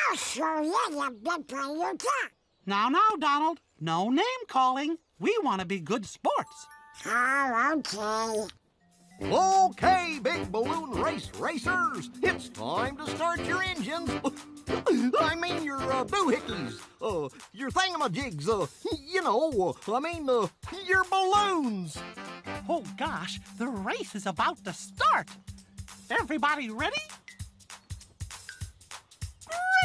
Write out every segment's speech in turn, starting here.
I'll show you, you big player. Now, Donald. No name calling. We want to be good sports. Oh, okay. Okay, big balloon race racers, it's time to start your engines. I mean your doohickeys, your thingamajigs, your balloons. Oh, gosh, the race is about to start. Everybody ready?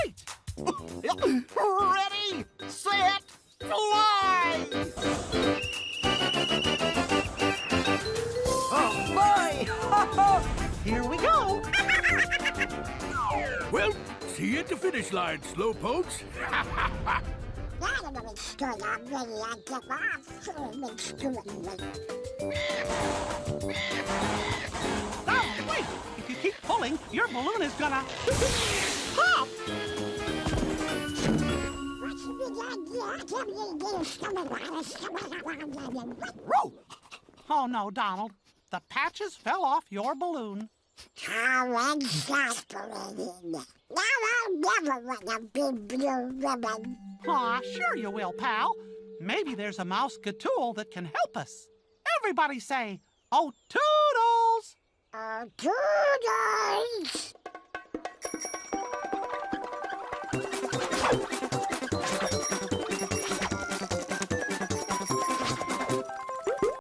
Great! Ready, set, fly! Oh, boy! Here we go. Well, see you at the finish line, slowpokes. That'll be good already. I get off. Now, wait. If you keep pulling, your balloon is gonna pop. Row! Oh, no, Donald. The patches fell off your balloon. How exasperating. Now I'll never want a big blue ribbon. Aw, sure you will, pal. Maybe there's a mouse gatool that can help us. Everybody say, "Oh, toodles!" Oh, toodles!